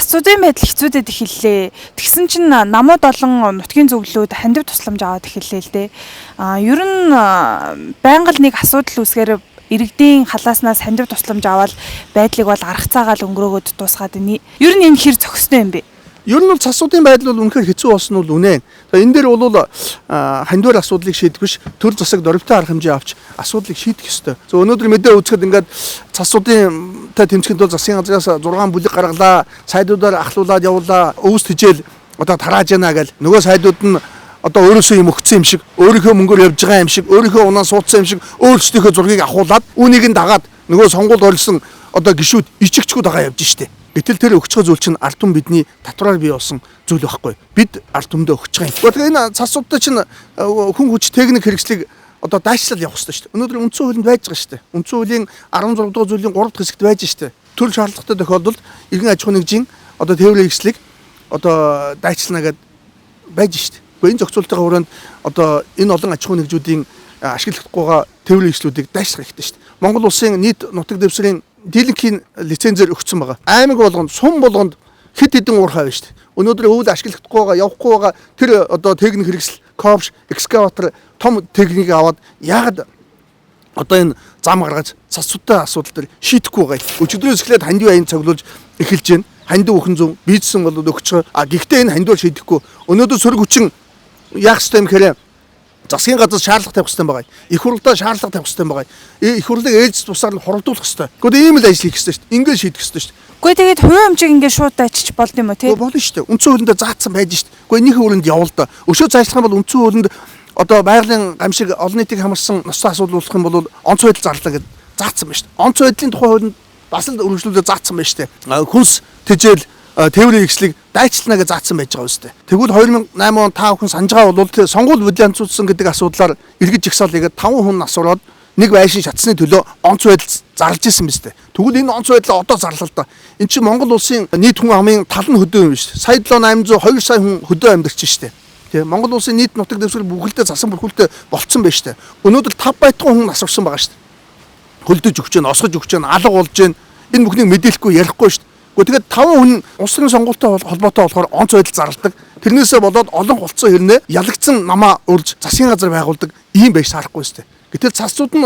Засуудын байдал хэцүүдэд эхэллээ. Тэгсэн чинь намууд олон нутгийн зөвлөлүүд хандив тусламж аваад эхэллээ л дээ. Ер нь байнга л нэг асуудал үүсгээр иргэдийн халааснаас хандив тусламж аваад байдлыг бол арга цаагаал өнгөрөөгөөд дуусгаад байна. Ер нь энэ хэр зохистой юм бэ? Ер нь бол засуудын байдал бол үнэхээр хэцүү болсон нь үнэ. Энэ дээр бол хандивар асуудлыг шийдэх биш, төр засаг дөрвтэй арга хэмжээ авч асуудлыг шийдэх ёстой. Өнөөдөр мэдээ үзэхэд ингээд засуудынтай тэмцэхэд бол засгийн газраас 6 бүлэг гаргалаа, сайдуудаар ахлуулаад явуулаа, өвс тижэл одоо тарааж яана гэл нөгөө сайдууд нь одоо өөрөөсөө юм өгцсөн юм шиг, өөрийнхөө мөнгөөр явж байгаа юм шиг, өөрийнхөө унаа суудсан юм шиг өөрсдийнхөө зургийг ахуулаад үүнийг нь дагаад нөгөө сонгуульд орилсон одоо гишүүд ичигчгүүд байгаа явж штэ. Гэтэл тэр өгч байгаа зүйл чинь ард түмэн бидний татвараар бий болсон зүйл байхгүй. Бид ард түмэндээ өгч байгаа юм. Тэгэхээр энэ цасуудтай чинь хүн хүч техник хэрэгслийг одоо дайчлал явах хэрэгтэй шүү дээ. Өнөөдөр үндсэн хуулинд байж байгаа шүү дээ. Үндсэн хуулийн 16 дугаар зүйлийн 3 дахь хэсэгт байж шүү дээ. Төрөл шаардлагатай тохиолдолд иргэн аж ахуйн нэгжийн одоо тээврийн хэрэгслийг одоо дайчлана гэдээ байж шүү дээ. Гэхдээ энэ зохицуулалтын хүрээнд одоо энэ олон аж ахуйн нэгжүүдийн ашиглахдаггүй байгаа тээврийн хэрэгслүүдийг дайшлах хэрэгтэй шүү дээ. Монгол улсын нийт нутаг дэвсгэрийн дийлэнхийн лицензээр өгсөн байгаа. Аймаг болгонд, сум болгонд хэд хэдэн уурхай байна шүү дээ. Өнөөдөр өвөл ашиглахдаггүй байгаа, явахгүй байгаа тэр одоо техник хэрэгсэл, ковш, экскаватор том техникийг аваад яагаад одоо энэ зам гаргаж цасуудтай асуудал төр шийдэхгүй байгаа. Өчигдрөөс эхлээд хандив аян цоглуулж эхэлж байна. Хандив өхөн зөв бийдсэн бол өгч байгаа. Гэхдээ энэ хандив шийдэхгүй. Өнөөдөр сөрөг хүчин яах ёстой юм хэрэг засгийн газар шаардлага тавих хэрэгтэй байгаа. Их хурлдаа шаардлага тавих хэрэгтэй байгаа. Их хурлыг ээлж тусаар нь хорогдуулах хэрэгтэй. Гэхдээ ийм л ажил хийх хэрэгтэй шүү дээ. Ингээд шийдэх хэрэгтэй шүү дээ. Гэхдээ тэгээд хувийн хэмжээг ингээд шууд дайчиж болд юм уу те? Болно шүү дээ. Үндсэн хуулинд заасан байж шүү дээ. Гэхдээ нэг хуулинд явуул да. Өшөө цаашлах юм бол үндсэн хуулинд одоо байгалийн гамшиг олон нийтийг хамарсан ноцтой асуудал болох юм бол онцгой байдал зарлаа гэж заасан байна шүү дээ. Онцгой байдлын тухай хуулинд бас л үргэлжлүүлээ заасан байна шүү дээ. Хүнс тэжээл тээврийн хэрэгслийг дайчлана гэж заасан байж байгаа үстэй. Тэгвэл 2008 он та бүхэн санаж байгаа бол сонгуул бүлээнцүүлсэн гэдэг асуудлаар иргэд жигсаалыгээд 5 хүн асуураад нэг байшин шатсны төлөө онц байдал зарлж исэн мэт. Тэгвэл энэ онц байдлаа одоо зарлаа л да. Энд чинь Монгол улсын нийт хүн амын тал нь хөдөө юм шүү дээ. Сая 7800 2 сая хүн хөдөө амьдарч шүү дээ. Тэгээ Монгол улсын нийт нутаг дэвсгэр бүхэлдээ засан бүрхүүлтэй болцсон байж шүү дээ. Өнөөдөр 5 байтугай хүн асуурсан байгаа шүү дээ. Хөлдөж өгч जैन, осгож өгч जैन, алга болж जैन. Энэ бүхнийг мэдээлэхгүй ярихгүй шүү дээ. Тэгээд 5 хүн улсын сонгуультай холбоотой болохоор онц байдал зарладаг. Тэрнээсээ болоод олон хувцас хэрнээ ялагдсан намаа урьж засгийн газар байгуулдаг ийм байж саарахгүй сте. Гэтэл цасцууд нь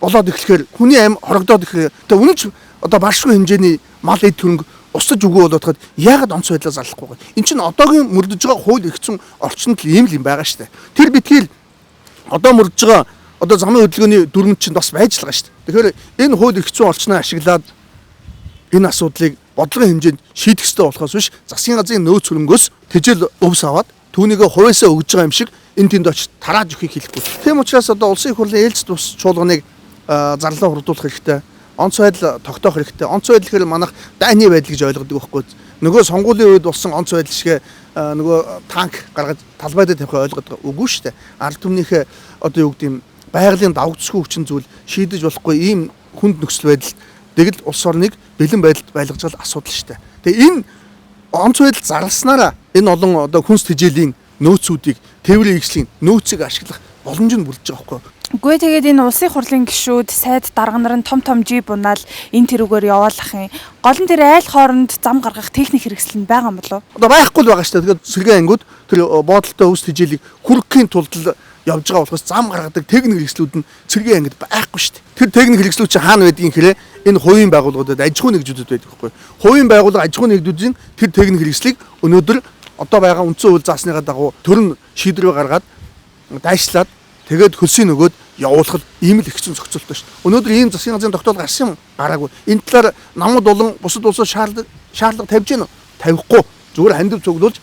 болоод эхлэхээр хүний амь хорогдоод ирэхээр тэгээд үнэнч одоо баршгүй хэмжээний мал эд хөрөнгө устж өгөө болоод яагаад онц байдлаа зарлахгүй вэ? Энд чинь одоогийн мөрдөж байгаа хууль эрхцэн орчинд л ийм л юм байгаа штэ. Тэр битгийл одоо мөрдөж байгаа одоо замын хөдөлгөөний дүрмэн чинь бас байж л байгаа штэ. Тэгэхээр энэ хууль эрхцэн орчноо ашиглаад энэ асуудлыг бодлогын хэмжээнд шийдэх ёстой болохоос биш засгийн газрын нөөц хөрөнгөөс тэжээл өвс аваад түүнийгээ хувьяасаа өгж байгаа юм шиг энэ тэнд очиж тарааж өгөхийг хэлэхгүй. Тийм учраас одоо улсын их хурлын ээлж тус чуулганыг зарлаа хурдуулах хэрэгтэй. Онц байдал тогтоох хэрэгтэй. Онц байдал гэхэл манайх дайны байдал гэж ойлгодог байхгүй. Нөгөө сонгуулийн үед болсон онц байдал шиг нөгөө танк гаргаж талбайд тавих ойлгодог үгүй шүү дээ. Ард түмнийхээ одоо юу гэдэг юм байгалийн давгцгүй хүчин зүйл шийдэж болохгүй ийм хүнд нөхцөл байдал тэгэл улс орныг бэлэн байдалд байлгаж байгаа асуудал шүү дээ. Тэгээ энэ онц байдал зарласнараа энэ олон одоо хүнс тэжээлийн нөөцүүдийг тээврийн хэрэгслийн нөөцийг ашиглах боломж нь бүрдэж байгаа байхгүй. Үгүй тэгээд энэ улсын хурлын гишүүд, сайд дарга нар нь том жип унаал энэ тэрүүгээр яваалах юм. Гол нь тэр айл хооронд зам гаргах техник хэрэгсэл нь байгаа юм болов? Одоо байхгүй л байгаа шүү дээ. Тэгээд сэргээ ангууд тэр боодолтой өвс тэжээлийг хүргэхийн тулд явж байгаа болохоос зам гаргадаг техник хэрэгслүүд нь цэргийн ангид байхгүй шүү дээ. Тэр техник хэрэгслүүд чинь хаана байдгийг хэрэг энэ хувийн байгууллагуудад аж ахуйн нэгжүүдэд байдаг байхгүй. Хувийн байгууллага аж ахуйн нэгжүүдийн тэр техник хэрэгслийг өнөөдөр одоо байгаа үндсэн хууль заасныгаа дагуу төрн шийдвэрээ гаргаад дайшлаад тэгээд хөлсийн нөгөөд явуулах ийм л ихсэн зохицуултаа шүү дээ. Өнөөдөр ийм засгийн газрын тогтоол гарсан юм гараагүй. Энэ талаар намууд болон бусад улсууд шаардлага тавьж гэнэ үү? Тавихгүй. Зүгээр хандив цуглуулж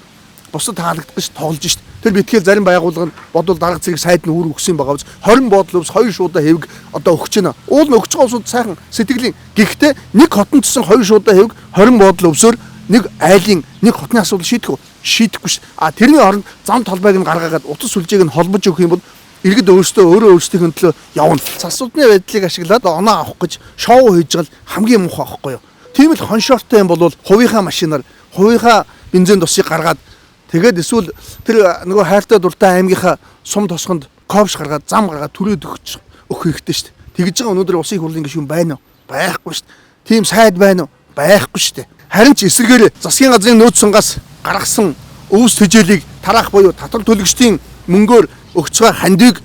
бусад таалагдах гэж тоглож шүү дээ. Тэр битгээл зарим байгууллага нь бодвол дарга зэрэг сайд нь үүрэг өгсөн байгаа биз. 20 бодол өвс 2 шуудаа хэвг одоо өгч гэнэ. Уул нь өгч байгаа улсууд сайхан сэтгэлийн. Гэхдээ нэг хотон тусан 2 шуудаа хэвг 20 бодол өвсөөр нэг айлын нэг хотны асуудал шийдэх үү? Шийдэхгүй шүү. Тэрний оронд зам талбайг нь гаргаагаад утас сүлжээг нь холбож өгөх юм бол иргэд өөрсдөө өөрсдийнхөө төлөө явна. Цасуудны байдлыг ашиглаад оноо авах гэж шоу хийж байгаа л хамгийн муухай байхгүй юу? Тийм л хоншортой юм бол хувийнхаа машинаар хувийнхаа бензин тусыг гаргаад тэгээд эсвэл тэр нөгөө хайртай дуртай аймгийнхаа сум тосгонд ковш гаргаад зам гаргаад түрээд өгөх хэрэгтэй шүү дээ. Тэгж байгаа өнөөдөр улсын их хурлын гишүүн байна уу? Байхгүй шүү дээ. Тийм сайд байна уу? Байхгүй шүү дээ. Харин ч эсрэгээр засгийн газрын нөөц сунгаас гаргасан өвс төжөөлийг тараах буюу татвар төлөгчдийн мөнгөөр өгч байгаа хандийг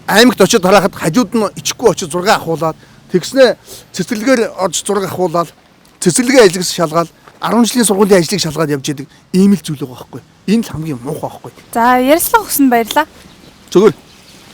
аймагт очиж тараахад хажууд нь ичихгүй очиж зураг авахуулаад тэгснэ цэцэрлэгээр орж зураг авахуулаад цэцэрлэгийн ажлаас шалгаад 10 жилийн сургуулийн ажлыг шалгаад явж идэг ийм л зүйл байгаа байхгүй. Энэ л хамгийн муухай байхгүй. За ярилцлага өгсөнд баярлалаа. Зөвхөн